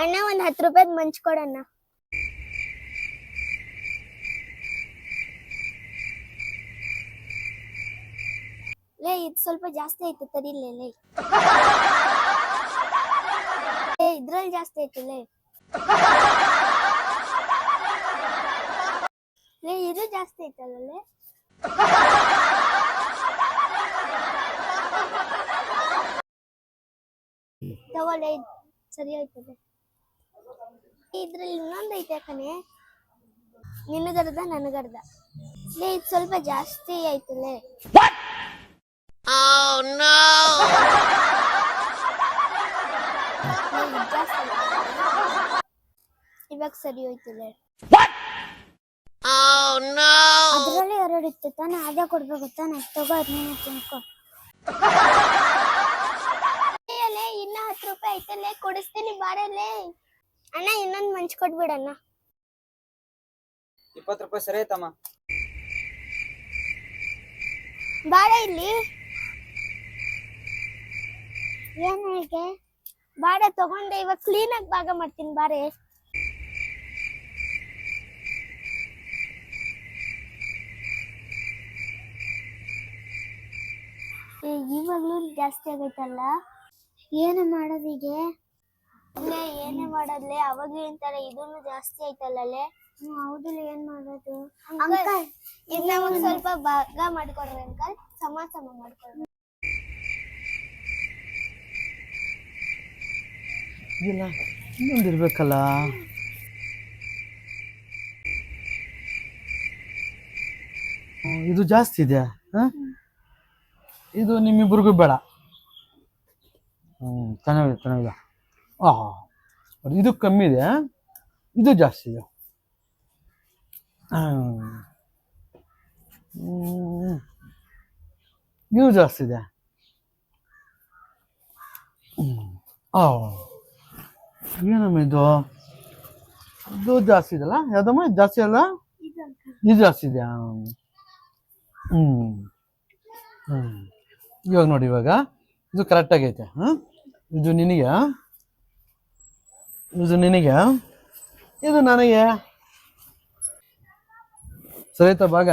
ಅಣ್ಣ ಒಂದ್ 10 ರೂಪಾಯಿ ಮಂಚ್ಕೊಡಣ್ಣ. ಲೇ ಇದು ಸ್ವಲ್ಪ ಜಾಸ್ತಿ ಆಯ್ತು ತಡಿಲೇ ಲೇ. ಇದ್ರಲ್ಲಿ ಜಾಸ್ತಿ ಆಯ್ತು ಲೇ. ಲೇ ಇದು ಜಾಸ್ತಿ ಆಯ್ತಲ್ಲ ಲೇ. ತಗೊಳ್ಳೆ ಸರಿ ಆಯ್ತದೆ. ಇದ್ರಲ್ಲಿ ಇನ್ನೊಂದು ಐತೆ ಕಣೆ, ನಿನಗರ್ಧ ನನಗರ್ಧ. ಲೇ ಇದು ಸ್ವಲ್ಪ ಜಾಸ್ತಿ ಆಯ್ತು ಲೇ. ಇವಾಗ ಸರಿ ಹೋಯ್ತು ಲೇ. ಅದ್ರಲ್ಲಿ 2 ಇತ್ತು ತಾನೆ, ಅದೇ ಕೊಡ್ಬೇಕು ತಾನೆ. ತಗೋ ಅದನ್ನ ತಿನ್ಕೋ. ಇನ್ನ 10 ರೂಪಾಯಿ ಐತಲ್ಲೇ, ಕೊಡಿಸ್ತೀನಿ ಬಾರಲ್ಲೇ. ಅಣ್ಣ ಇನ್ನೊಂದು ಮಂಚ್ಕೊಟ್ಬಿಡಣ್ಣ. 20 ರೂಪಾಯಿ ಸರಿ ಆಯ್ತಮ್ಮ. ಬಾರ ಇಲ್ಲಿ. ಏನ್ ಹೇಗೆ ಬಾಡ ತಗೊಂಡೆ, ಇವಾಗ ಕ್ಲೀನ್ ಆಗಿ ಭಾಗ ಮಾಡ್ತೀನಿ ಬಾರೆ. ಇವಾಗ್ಲೂ ಜಾಸ್ತಿ ಆಗೈತಲ್ಲ, ಏನು ಮಾಡೋದೀಗೆ? ಅಲ್ಲೇ ಏನೇ ಮಾಡೋದ್ಲೆ, ಅವಾಗ್ಲೂ ಅಂತಾರೆ ಇದನ್ನು ಜಾಸ್ತಿ ಆಯ್ತಲ್ಲೇ. ಹೌದಲ್ಲ, ಏನ್ ಮಾಡೋದು ಅಂಕಲ್? ಇನ್ನ ಒಂದ್ ಸ್ವಲ್ಪ ಭಾಗ ಮಾಡ್ಕೊಡ್ರಿ ಅಂಕಲ್, ಸಮ ಮಾಡ್ಕೊಡ್ರಿ. ಇಲ್ಲ ಇನ್ನೊಂದಿರ್ಬೇಕಲ್ಲ. ಇದು ಜಾಸ್ತಿ ಇದೆಯಾ? ಇದು ನಿಮ್ಮಿಬ್ರಿಗೂ ಬೇಡ. ಚೆನ್ನಾಗಿದೆ ಚೆನ್ನಾಗಿದೆ. ಇದು ಕಮ್ಮಿ ಇದೆ, ಇದು ಜಾಸ್ತಿ ಇದೆ. ಇದು ಜಾಸ್ತಿ ಇದೆ. ಏನಮ್ಮ ಇದು? ಇದು ಜಾಸ್ತಿ ಇದೆಲ್ಲ. ಯಾವ್ದಮ್ಮ ಜಾಸ್ತಿ ಅಲ್ಲ? ಇದು ಜಾಸ್ತಿ ಇದೆಯಾ? ಇವಾಗ ನೋಡಿ, ಇವಾಗ ಇದು ಕರೆಕ್ಟ್ ಆಗೈತೆ. ಇದು ನಿನಗೆ, ಇದು ನಿನಗೆ, ಇದು ನನಗೆ. ಸರಿತಾ ಭಾಗ?